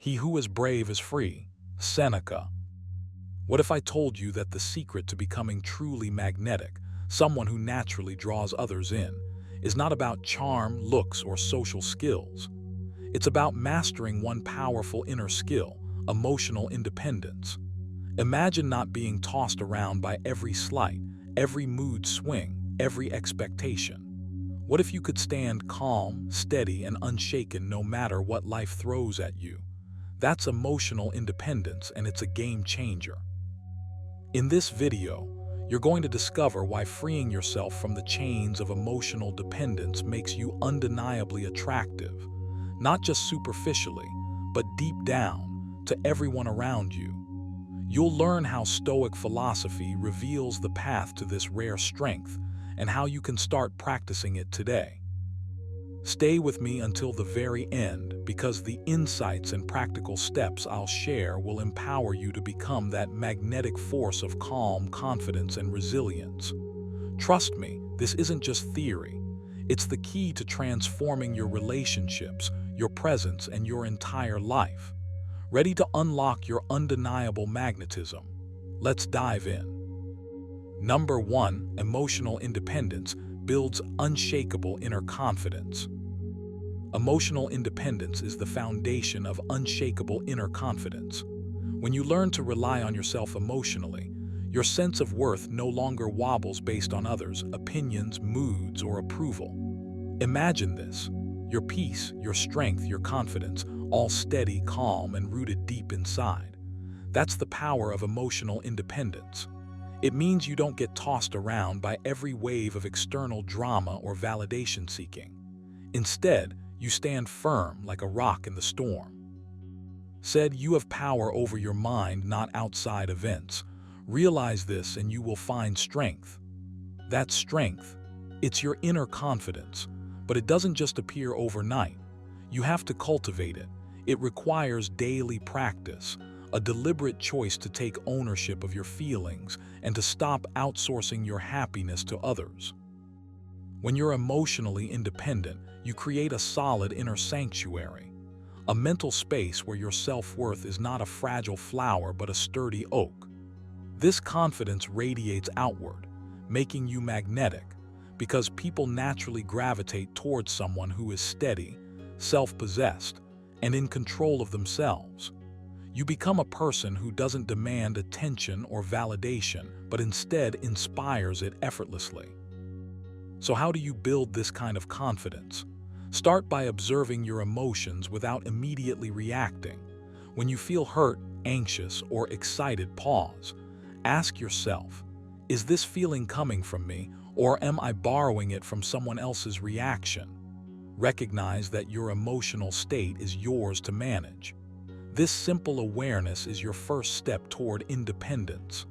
He who is brave is free. Seneca. What if I told you that the secret to becoming truly magnetic, someone who naturally draws others in, is not about charm, looks, or social skills? It's about mastering one powerful inner skill, emotional independence. Imagine not being tossed around by every slight, every mood swing, every expectation. What if you could stand calm, steady, and unshaken no matter what life throws at you? That's emotional independence, and it's a game changer. In this video, you're going to discover why freeing yourself from the chains of emotional dependence makes you undeniably attractive, not just superficially, but deep down, to everyone around you. You'll learn how Stoic philosophy reveals the path to this rare strength and how you can start practicing it today. Stay with me until the very end, because the insights and practical steps I'll share will empower you to become that magnetic force of calm, confidence, and resilience. Trust me, this isn't just theory. It's the key to transforming your relationships, your presence, and your entire life. Ready to unlock your undeniable magnetism? Let's dive in. Number 1, emotional independence builds unshakable inner confidence. Emotional independence is the foundation of unshakable inner confidence. When you learn to rely on yourself emotionally, your sense of worth no longer wobbles based on others' opinions, moods, or approval. Imagine this: your peace, your strength, your confidence, all steady, calm, and rooted deep inside. That's the power of emotional independence. It means you don't get tossed around by every wave of external drama or validation seeking. Instead, you stand firm like a rock in the storm. Said, you have power over your mind, not outside events. Realize this and you will find strength. That strength, it's your inner confidence, but it doesn't just appear overnight. You have to cultivate it. It requires daily practice, a deliberate choice to take ownership of your feelings and to stop outsourcing your happiness to others. When you're emotionally independent, you create a solid inner sanctuary, a mental space where your self-worth is not a fragile flower but a sturdy oak. This confidence radiates outward, making you magnetic, because people naturally gravitate towards someone who is steady, self-possessed, and in control of themselves. You become a person who doesn't demand attention or validation, but instead inspires it effortlessly. So how do you build this kind of confidence? Start by observing your emotions without immediately reacting. When you feel hurt, anxious, or excited, pause. Ask yourself, is this feeling coming from me, or am I borrowing it from someone else's reaction? Recognize that your emotional state is yours to manage. This simple awareness is your first step toward independence.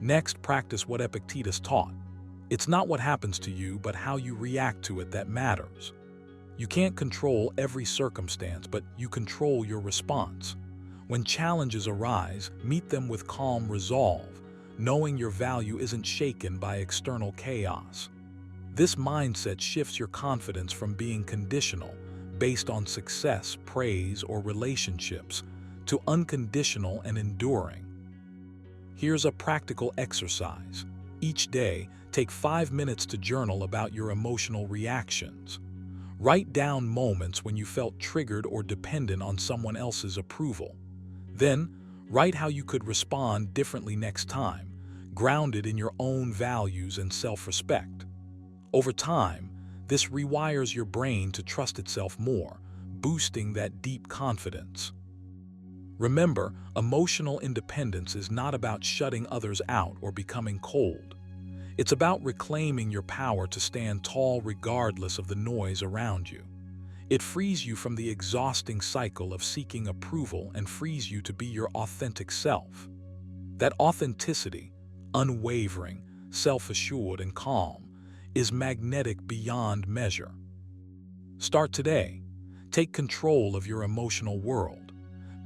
Next, practice what Epictetus taught. It's not what happens to you, but how you react to it that matters. You can't control every circumstance, but you control your response. When challenges arise, meet them with calm resolve, knowing your value isn't shaken by external chaos. This mindset shifts your confidence from being conditional, based on success, praise, or relationships, to unconditional and enduring. Here's a practical exercise. Each day, take 5 minutes to journal about your emotional reactions. Write down moments when you felt triggered or dependent on someone else's approval. Then, write how you could respond differently next time, grounded in your own values and self-respect. Over time, this rewires your brain to trust itself more, boosting that deep confidence. Remember, emotional independence is not about shutting others out or becoming cold. It's about reclaiming your power to stand tall regardless of the noise around you. It frees you from the exhausting cycle of seeking approval and frees you to be your authentic self. That authenticity, unwavering, self-assured, and calm, is magnetic beyond measure. Start today. Take control of your emotional world.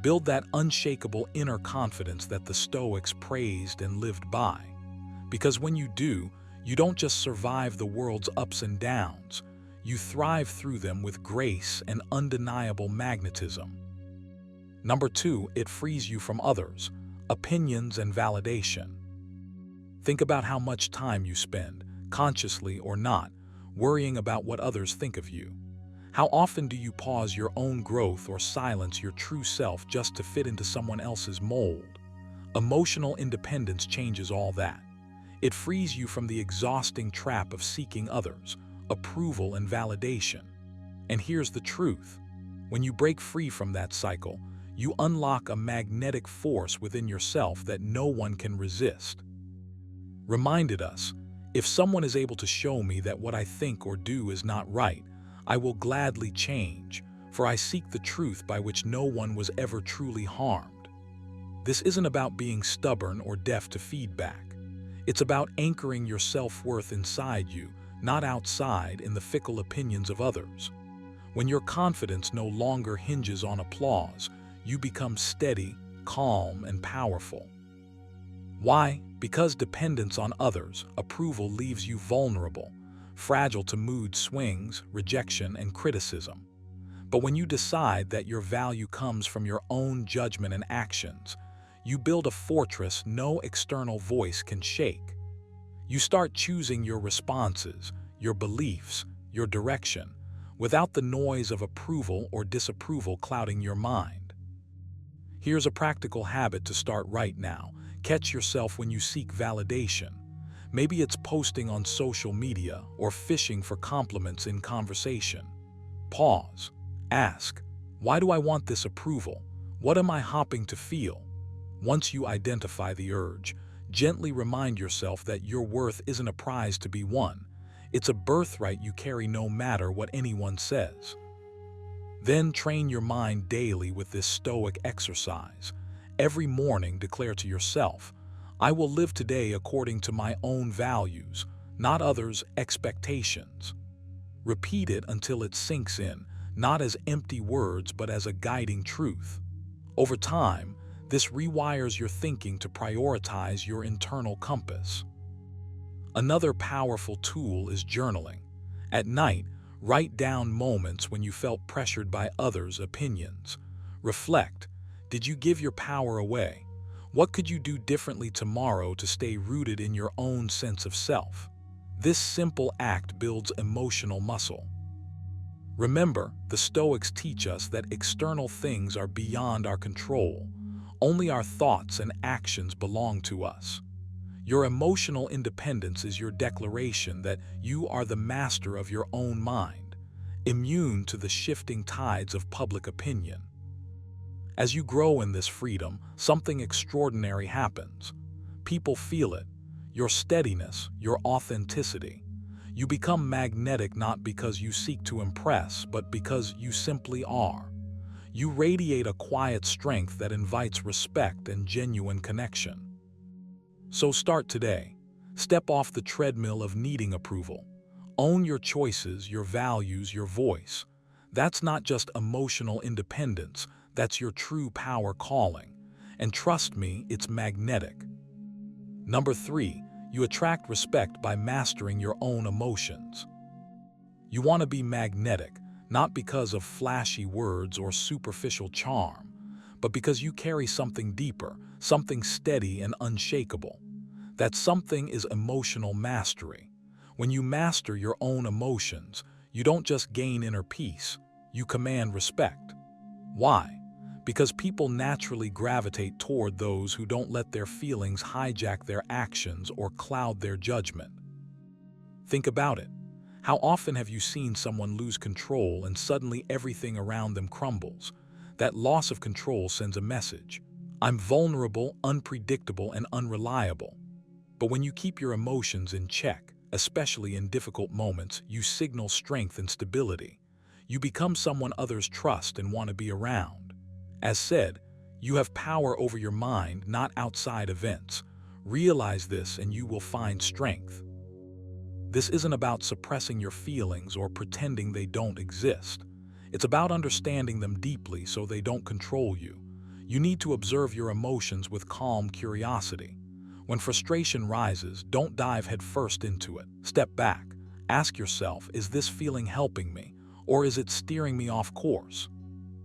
Build that unshakable inner confidence that the Stoics praised and lived by. Because when you do, you don't just survive the world's ups and downs, you thrive through them with grace and undeniable magnetism. Number 2, it frees you from others, opinions and validation. Think about how much time you spend, consciously or not, worrying about what others think of you. How often do you pause your own growth or silence your true self just to fit into someone else's mold? Emotional independence changes all that. It frees you from the exhausting trap of seeking others, approval and validation. And here's the truth. When you break free from that cycle, you unlock a magnetic force within yourself that no one can resist. Reminded us, if someone is able to show me that what I think or do is not right, I will gladly change, for I seek the truth by which no one was ever truly harmed. This isn't about being stubborn or deaf to feedback. It's about anchoring your self-worth inside you, not outside in the fickle opinions of others. When your confidence no longer hinges on applause, you become steady, calm, and powerful. Why? Because dependence on others' approval leaves you vulnerable, fragile to mood swings, rejection, and criticism. But when you decide that your value comes from your own judgment and actions, you build a fortress no external voice can shake. You start choosing your responses, your beliefs, your direction, without the noise of approval or disapproval clouding your mind. Here's a practical habit to start right now. Catch yourself when you seek validation. Maybe it's posting on social media or fishing for compliments in conversation. Pause. Ask, why do I want this approval? What am I hoping to feel? Once you identify the urge, gently remind yourself that your worth isn't a prize to be won. It's a birthright you carry no matter what anyone says. Then train your mind daily with this Stoic exercise. Every morning declare to yourself, I will live today according to my own values, not others' expectations. Repeat it until it sinks in, not as empty words but as a guiding truth. Over time, this rewires your thinking to prioritize your internal compass. Another powerful tool is journaling. At night, write down moments when you felt pressured by others' opinions. Reflect. Did you give your power away? What could you do differently tomorrow to stay rooted in your own sense of self? This simple act builds emotional muscle. Remember, the Stoics teach us that external things are beyond our control. Only our thoughts and actions belong to us. Your emotional independence is your declaration that you are the master of your own mind, immune to the shifting tides of public opinion. As you grow in this freedom, something extraordinary happens. People feel it, your steadiness, your authenticity. You become magnetic not because you seek to impress, but because you simply are. You radiate a quiet strength that invites respect and genuine connection. So start today. Step off the treadmill of needing approval. Own your choices, your values, your voice. That's not just emotional independence, that's your true power calling. And trust me, it's magnetic. Number 3, you attract respect by mastering your own emotions. You want to be magnetic, not because of flashy words or superficial charm, but because you carry something deeper, something steady and unshakable. That something is emotional mastery. When you master your own emotions, you don't just gain inner peace, you command respect. Why? Because people naturally gravitate toward those who don't let their feelings hijack their actions or cloud their judgment. Think about it. How often have you seen someone lose control and suddenly everything around them crumbles? That loss of control sends a message. I'm vulnerable, unpredictable, and unreliable. But when you keep your emotions in check, especially in difficult moments, you signal strength and stability. You become someone others trust and want to be around. As said, you have power over your mind, not outside events. Realize this and you will find strength. This isn't about suppressing your feelings or pretending they don't exist. It's about understanding them deeply so they don't control you. You need to observe your emotions with calm curiosity. When frustration rises, don't dive headfirst into it. Step back. Ask yourself, is this feeling helping me, or is it steering me off course?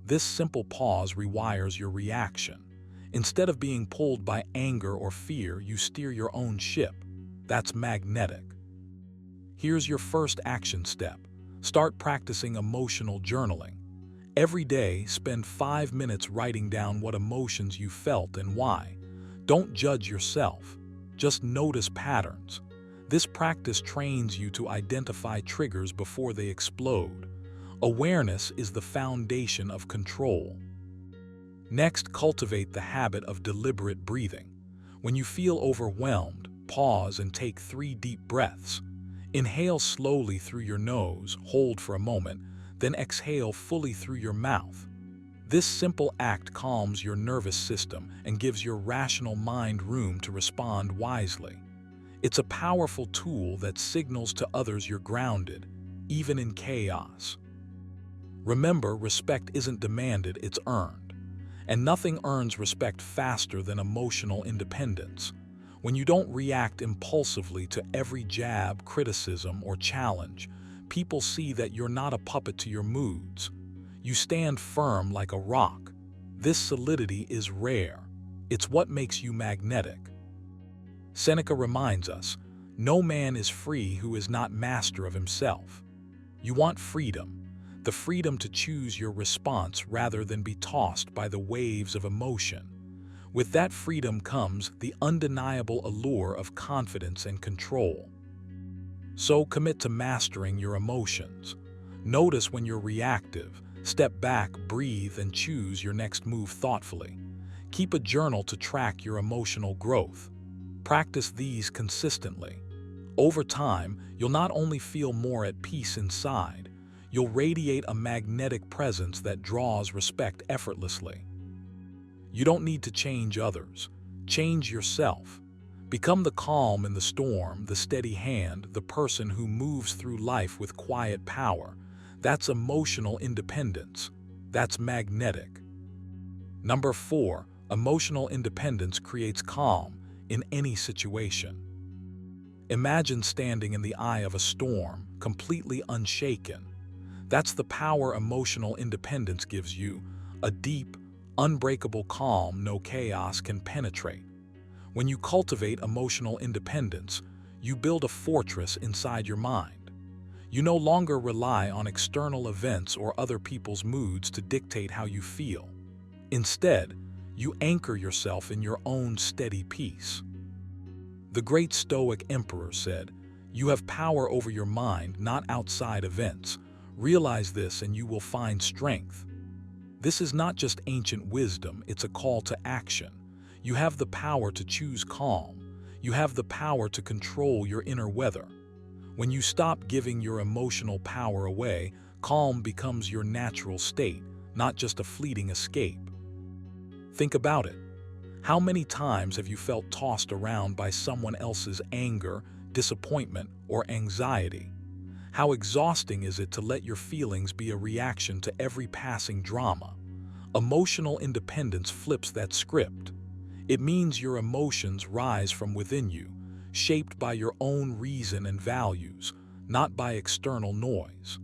This simple pause rewires your reaction. Instead of being pulled by anger or fear, you steer your own ship. That's magnetic. Here's your first action step. Start practicing emotional journaling. Every day, spend 5 minutes writing down what emotions you felt and why. Don't judge yourself. Just notice patterns. This practice trains you to identify triggers before they explode. Awareness is the foundation of control. Next, cultivate the habit of deliberate breathing. When you feel overwhelmed, pause and take 3 deep breaths. Inhale slowly through your nose, hold for a moment, then exhale fully through your mouth. This simple act calms your nervous system and gives your rational mind room to respond wisely. It's a powerful tool that signals to others you're grounded, even in chaos. Remember, respect isn't demanded, it's earned. And nothing earns respect faster than emotional independence. When you don't react impulsively to every jab, criticism, or challenge, people see that you're not a puppet to your moods. You stand firm like a rock. This solidity is rare. It's what makes you magnetic. Seneca reminds us, no man is free who is not master of himself. You want freedom, the freedom to choose your response rather than be tossed by the waves of emotion. With that freedom comes the undeniable allure of confidence and control. So commit to mastering your emotions. Notice when you're reactive, step back, breathe, and choose your next move thoughtfully. Keep a journal to track your emotional growth. Practice these consistently. Over time, you'll not only feel more at peace inside, you'll radiate a magnetic presence that draws respect effortlessly. You don't need to change others. Change yourself. Become the calm in the storm, the steady hand, the person who moves through life with quiet power. That's emotional independence. That's magnetic. Number 4, emotional independence creates calm in any situation. Imagine standing in the eye of a storm, completely unshaken. That's the power emotional independence gives you, a deep, unbreakable calm no chaos can penetrate. When you cultivate emotional independence, you build a fortress inside your mind. You no longer rely on external events or other people's moods to dictate how you feel. Instead, you anchor yourself in your own steady peace. The great Stoic emperor said, "You have power over your mind, not outside events. Realize this and you will find strength." This is not just ancient wisdom, it's a call to action. You have the power to choose calm. You have the power to control your inner weather. When you stop giving your emotional power away, calm becomes your natural state, not just a fleeting escape. Think about it. How many times have you felt tossed around by someone else's anger, disappointment, or anxiety? How exhausting is it to let your feelings be a reaction to every passing drama? Emotional independence flips that script. It means your emotions rise from within you, shaped by your own reason and values, not by external noise.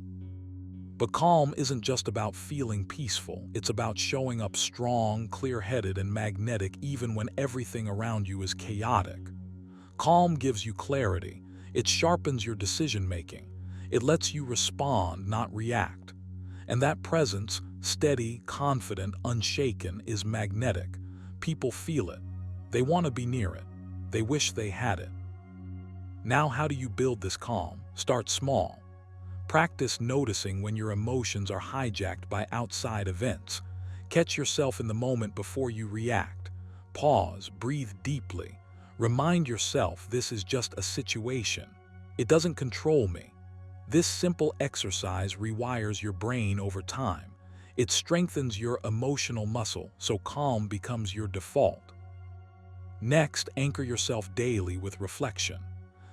But calm isn't just about feeling peaceful, it's about showing up strong, clear-headed, and magnetic even when everything around you is chaotic. Calm gives you clarity, it sharpens your decision-making, it lets you respond, not react. And that presence, steady, confident, unshaken, is magnetic. People feel it. They want to be near it. They wish they had it. Now, how do you build this calm? Start small. Practice noticing when your emotions are hijacked by outside events. Catch yourself in the moment before you react. Pause, breathe deeply. Remind yourself this is just a situation. It doesn't control me. This simple exercise rewires your brain over time. It strengthens your emotional muscle, so calm becomes your default. Next, anchor yourself daily with reflection.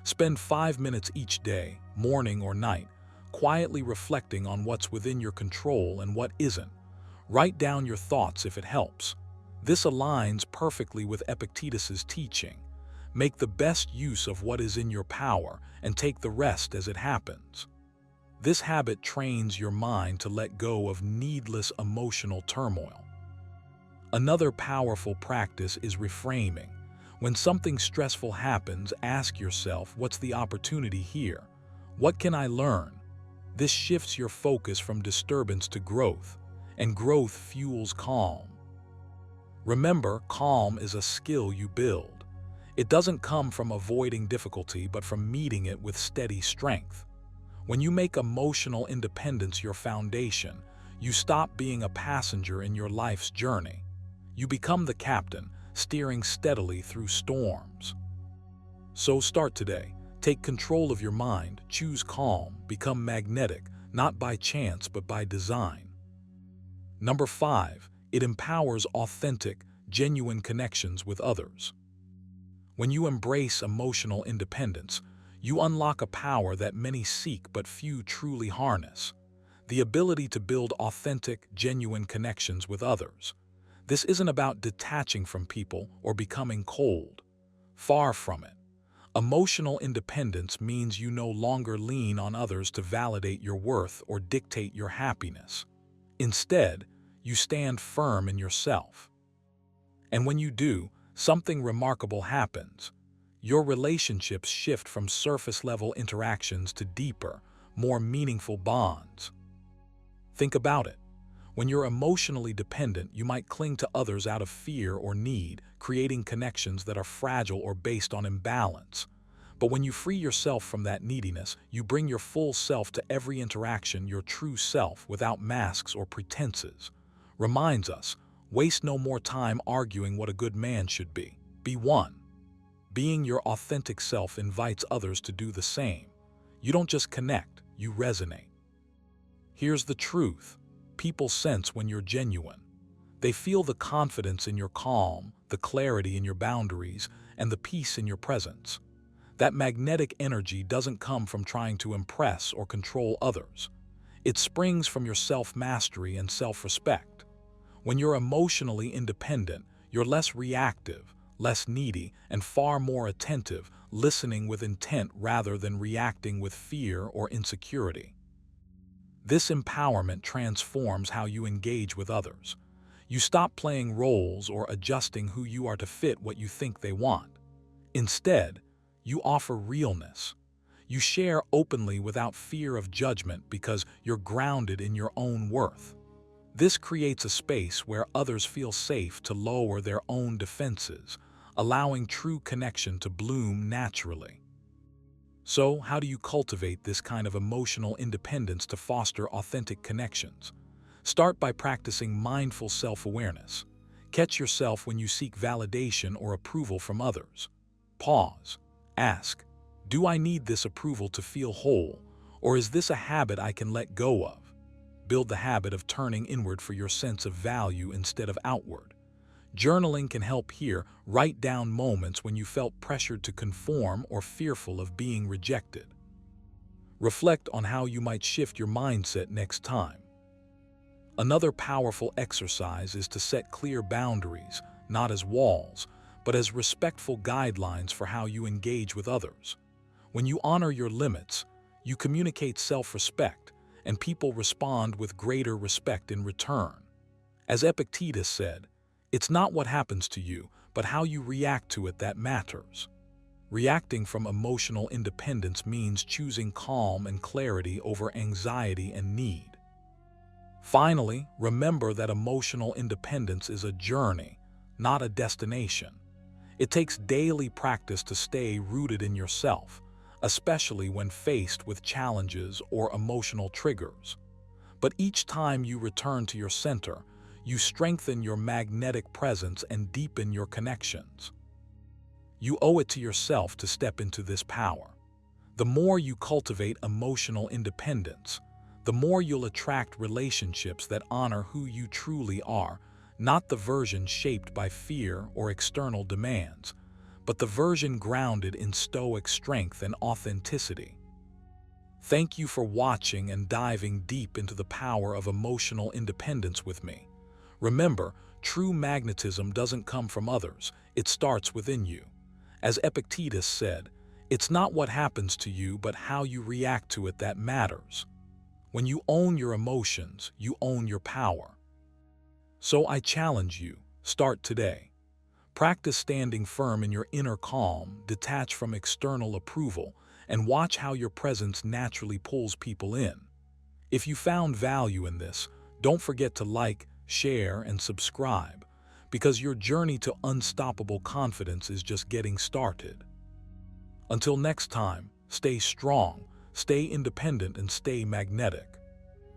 Spend 5 minutes each day, morning or night, quietly reflecting on what's within your control and what isn't. Write down your thoughts if it helps. This aligns perfectly with Epictetus's teaching. Make the best use of what is in your power and take the rest as it happens. This habit trains your mind to let go of needless emotional turmoil. Another powerful practice is reframing. When something stressful happens, ask yourself, what's the opportunity here? What can I learn? This shifts your focus from disturbance to growth, and growth fuels calm. Remember, calm is a skill you build. It doesn't come from avoiding difficulty, but from meeting it with steady strength. When you make emotional independence your foundation, you stop being a passenger in your life's journey. You become the captain, steering steadily through storms. So start today. Take control of your mind, choose calm, become magnetic, not by chance but by design. Number 5, it empowers authentic, genuine connections with others. When you embrace emotional independence, you unlock a power that many seek but few truly harness: the ability to build authentic, genuine connections with others. This isn't about detaching from people or becoming cold. Far from it. Emotional independence means you no longer lean on others to validate your worth or dictate your happiness. Instead, you stand firm in yourself. And when you do, something remarkable happens. Your relationships shift from surface-level interactions to deeper, more meaningful bonds. Think about it. When you're emotionally dependent, you might cling to others out of fear or need, creating connections that are fragile or based on imbalance. But when you free yourself from that neediness, you bring your full self to every interaction, your true self, without masks or pretenses. Reminds us, waste no more time arguing what a good man should be. Be one. Being your authentic self invites others to do the same. You don't just connect, you resonate. Here's the truth. People sense when you're genuine. They feel the confidence in your calm, the clarity in your boundaries, and the peace in your presence. That magnetic energy doesn't come from trying to impress or control others. It springs from your self-mastery and self-respect. When you're emotionally independent, you're less reactive, less needy, and far more attentive, listening with intent rather than reacting with fear or insecurity. This empowerment transforms how you engage with others. You stop playing roles or adjusting who you are to fit what you think they want. Instead, you offer realness. You share openly without fear of judgment because you're grounded in your own worth. This creates a space where others feel safe to lower their own defenses, allowing true connection to bloom naturally. So, how do you cultivate this kind of emotional independence to foster authentic connections? Start by practicing mindful self-awareness. Catch yourself when you seek validation or approval from others. Pause. Ask, do I need this approval to feel whole, or is this a habit I can let go of? Build the habit of turning inward for your sense of value instead of outward. Journaling can help here. Write down moments when you felt pressured to conform or fearful of being rejected. Reflect on how you might shift your mindset next time. Another powerful exercise is to set clear boundaries, not as walls, but as respectful guidelines for how you engage with others. When you honor your limits, you communicate self-respect, and people respond with greater respect in return. As Epictetus said, it's not what happens to you, but how you react to it that matters. Reacting from emotional independence means choosing calm and clarity over anxiety and need. Finally, remember that emotional independence is a journey, not a destination. It takes daily practice to stay rooted in yourself, especially when faced with challenges or emotional triggers. But each time you return to your center, you strengthen your magnetic presence and deepen your connections. You owe it to yourself to step into this power. The more you cultivate emotional independence, the more you'll attract relationships that honor who you truly are, not the version shaped by fear or external demands, but the version grounded in stoic strength and authenticity. Thank you for watching and diving deep into the power of emotional independence with me. Remember, true magnetism doesn't come from others, it starts within you. As Epictetus said, it's not what happens to you but how you react to it that matters. When you own your emotions, you own your power. So I challenge you, start today. Practice standing firm in your inner calm, detach from external approval, and watch how your presence naturally pulls people in. If you found value in this, don't forget to like, share, and subscribe, because your journey to unstoppable confidence is just getting started. Until next time, stay strong, stay independent, and stay magnetic.